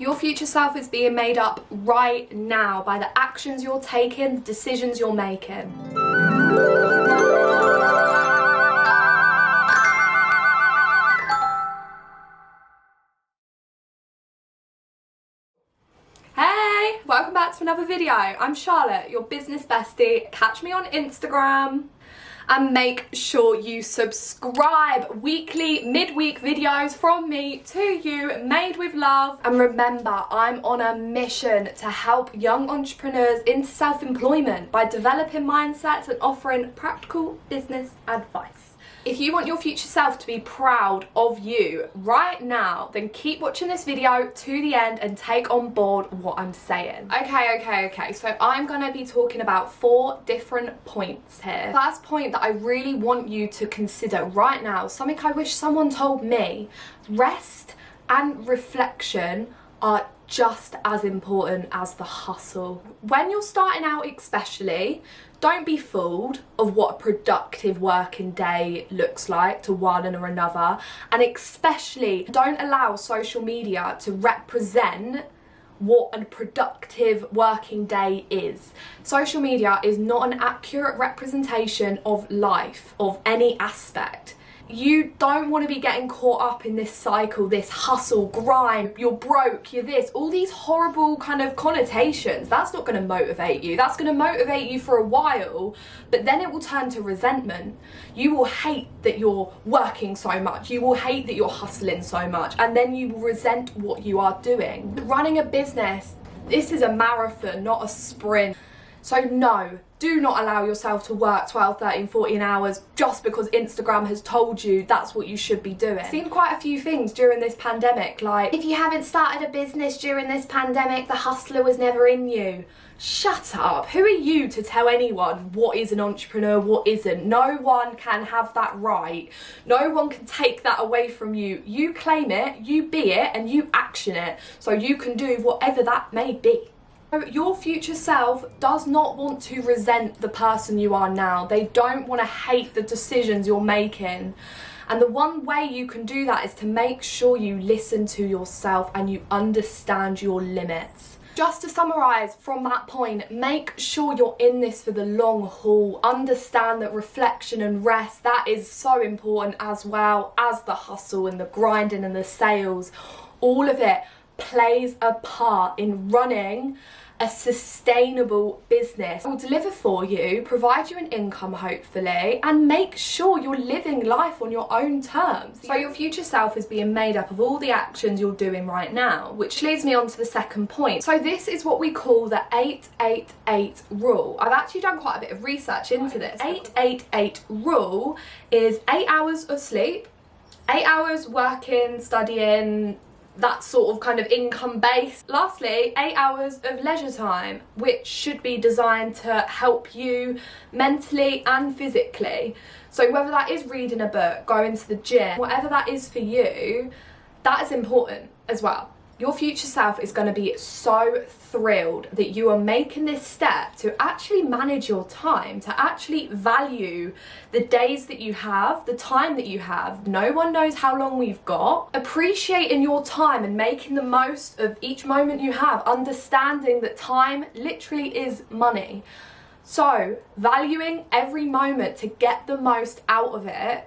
Your future self is being made up right now by the actions you're taking, the decisions you're making. Hey, welcome back to another video. I'm Charlotte, your business bestie. Catch me on Instagram. And make sure you subscribe. Weekly, midweek videos from me to you, made with love. And remember, I'm on a mission to help young entrepreneurs into self-employment by developing mindsets and offering practical business advice. If you want your future self to be proud of you right now, then keep watching this video to the end and take on board what I'm saying. Okay, so I'm gonna be talking about 4 different points here. First point that I really want you to consider right now, something I wish someone told me: rest and reflection are just as important as the hustle. When you're starting out especially, don't be fooled of what a productive working day looks like to one or another, and especially don't allow social media to represent what a productive working day is. Social media is not an accurate representation of life, of any aspect. You don't want to be getting caught up in this cycle, this hustle, grind, you're broke, you're this, all these horrible kind of connotations. That's not going to motivate you. That's going to motivate you for a while, but then it will turn to resentment. You will hate that you're working so much. You will hate that you're hustling so much, and then you will resent what you are doing. Running a business, this is a marathon, not a sprint. So no, do not allow yourself to work 12, 13, 14 hours just because Instagram has told you that's what you should be doing. I've seen quite a few things during this pandemic, like, if you haven't started a business during this pandemic, the hustler was never in you. Shut up. Who are you to tell anyone what is an entrepreneur, what isn't? No one can have that right. No one can take that away from you. You claim it, you be it, and you action it, so you can do whatever that may be. Your future self does not want to resent the person you are now. They don't want to hate the decisions you're making. And the one way you can do that is to make sure you listen to yourself and you understand your limits. Just to summarise from that point, make sure you're in this for the long haul. Understand that reflection and rest, that is so important, as well as the hustle and the grinding and the sales. All of it plays a part in running a sustainable business. It will deliver for you, provide you an income hopefully, and make sure you're living life on your own terms. So your future self is being made up of all the actions you're doing right now, which leads me on to the second point. So this is what we call the 8-8-8 rule. I've actually done quite a bit of research into this. 8-8-8 rule is 8 hours of sleep, 8 hours working, studying, that sort of kind of income base. Lastly, 8 hours of leisure time, which should be designed to help you mentally and physically. So whether that is reading a book, going to the gym, whatever that is for you, that is important as well. Your future self is going to be so thrilled that you are making this step to actually manage your time, to actually value the days that you have, the time that you have. No one knows how long we've got. Appreciating your time and making the most of each moment you have, understanding that time literally is money. So valuing every moment to get the most out of it.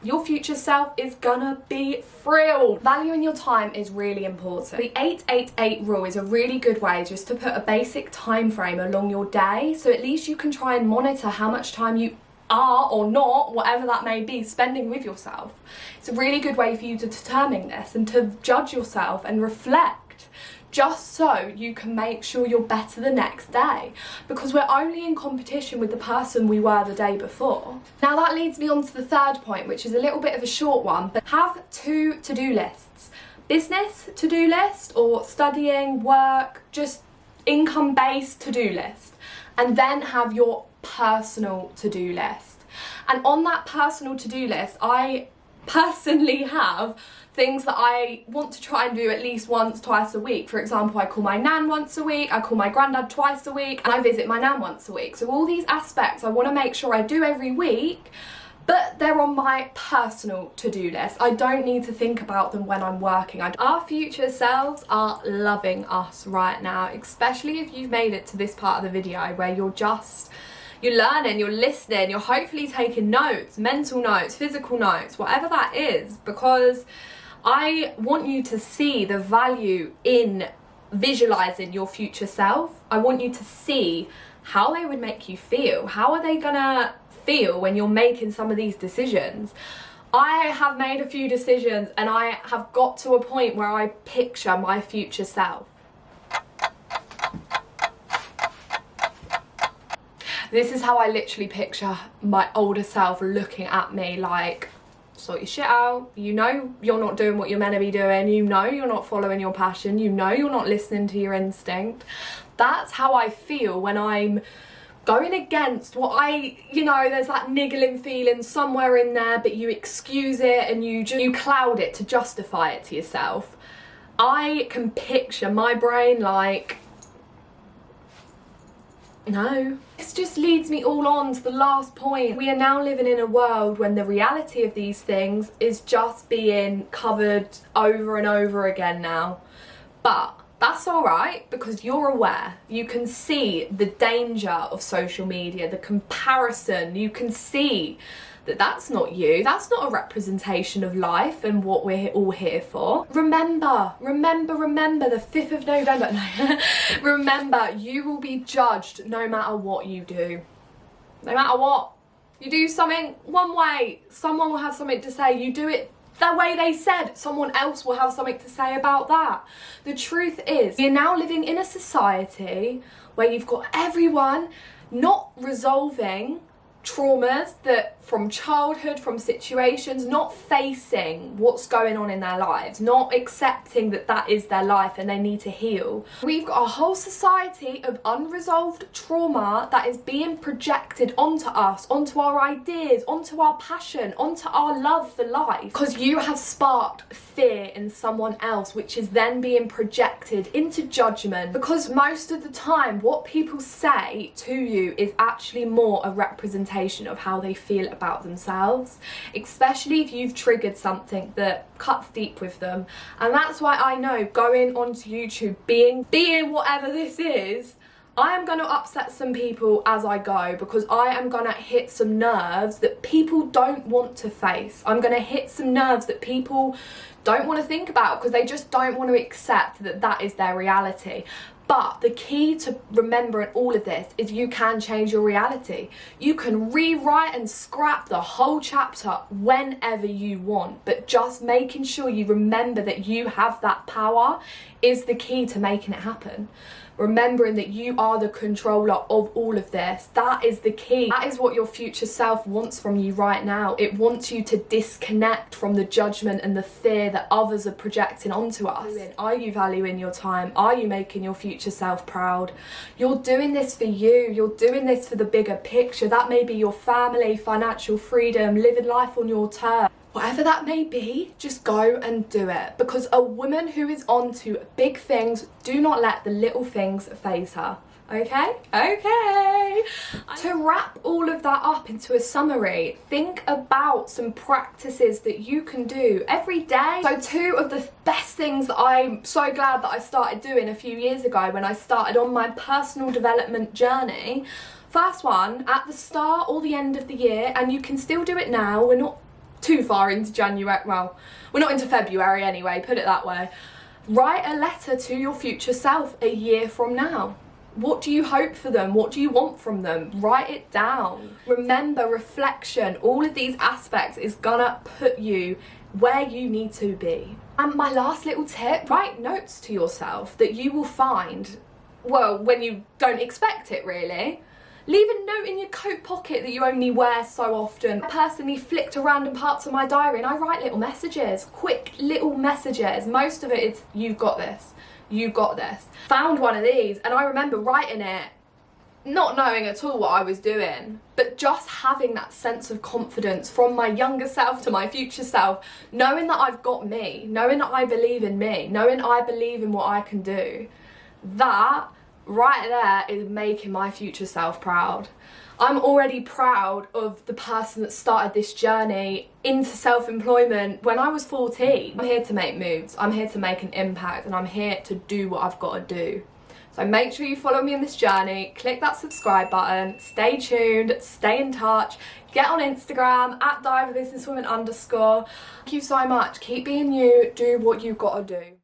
Your future self is gonna be thrilled. Valuing your time is really important. The 8-8-8 rule is a really good way just to put a basic time frame along your day, so at least you can try and monitor how much time you are or not, whatever that may be, spending with yourself. It's a really good way for you to determine this and to judge yourself and reflect, just so you can make sure you're better the next day, because we're only in competition with the person we were the day before. Now that leads me on to the third point, which is a little bit of a short one, but have 2 to-do lists. Business to-do list, or studying, work, just income-based to-do list. And then have your personal to-do list. And on that personal to-do list, I personally have things that I want to try and do at least once, twice a week. For example, I call my nan once a week, I call my granddad twice a week, and I visit my nan once a week. So all these aspects I want to make sure I do every week, but they're on my personal to-do list. I don't need to think about them when I'm working. Our future selves are loving us right now, especially if you've made it to this part of the video where you're learning, you're listening, you're hopefully taking notes, mental notes, physical notes, whatever that is, because I want you to see the value in visualizing your future self. I want you to see how they would make you feel. How are they gonna feel when you're making some of these decisions? I have made a few decisions and I have got to a point where I picture my future self. This is how I literally picture my older self looking at me like, sort your shit out. You know you're not doing what you're meant to be doing. You know you're not following your passion. You know you're not listening to your instinct. That's how I feel when I'm going against what there's that niggling feeling somewhere in there, but you excuse it and you cloud it to justify it to yourself. I can picture my brain like, no. This just leads me all on to the last point. We are now living in a world when the reality of these things is just being covered over and over again now. But that's alright, because you're aware. You can see the danger of social media, the comparison. You can see that that's not you. That's not a representation of life and what we're all here for. Remember the 5th of November. No. Remember, you will be judged no matter what you do. No matter what. You do something one way, someone will have something to say. You do it the way they said, someone else will have something to say about that. The truth is, you're now living in a society where you've got everyone not resolving traumas that from childhood, from situations, not facing what's going on in their lives, not accepting that that is their life and they need to heal. We've got a whole society of unresolved trauma that is being projected onto us, onto our ideas, onto our passion, onto our love for life, because you have sparked fear in someone else, which is then being projected into judgment, because most of the time what people say to you is actually more a representation of how they feel about themselves, especially if you've triggered something that cuts deep with them. And that's why I know going onto YouTube, being whatever this is, I am going to upset some people as I go, because I am going to hit some nerves that people don't want to face. I'm going to hit some nerves that people don't want to think about because they just don't want to accept that that is their reality. But the key to remembering all of this is you can change your reality. You can rewrite and scrap the whole chapter whenever you want, but just making sure you remember that you have that power is the key to making it happen. Remembering that you are the controller of all of this, that is the key. That is what your future self wants from you right now. It wants you to disconnect from the judgment and the fear that others are projecting onto us. Are you valuing your time? Are you making your future self proud? You're doing this for you. You're doing this for the bigger picture. That may be your family, financial freedom, living life on your terms. Whatever that may be, just go and do it. Because a woman who is on to big things, do not let the little things faze her. Okay? Okay. To wrap all of that up into a summary, think about some practices that you can do every day. So 2 of the best things that I'm so glad that I started doing a few years ago when I started on my personal development journey. First one, at the start or the end of the year, and you can still do it now, we're not too far into January, well, we're not into February anyway, put it that way. Write a letter to your future self a year from now. What do you hope for them? What do you want from them? Write it down. Remember, reflection, all of these aspects is gonna put you where you need to be. And my last little tip, write notes to yourself that you will find, well, when you don't expect it really. Leave a note in your coat pocket that you only wear so often. I personally flicked to random parts of my diary and I write little messages, quick little messages. Most of it is, you've got this, you've got this. Found one of these and I remember writing it, not knowing at all what I was doing, but just having that sense of confidence from my younger self to my future self, knowing that I've got me, knowing that I believe in me, knowing I believe in what I can do. That right there is making my future self proud. I'm already proud of the person that started this journey into self-employment when I was 14. I'm here to make moves, I'm here to make an impact, and I'm here to do what I've got to do. So make sure you follow me in this journey, click that subscribe button, stay tuned, stay in touch, get on Instagram at @divabusinesswoman_. Thank you so much, keep being you, do what you've got to do.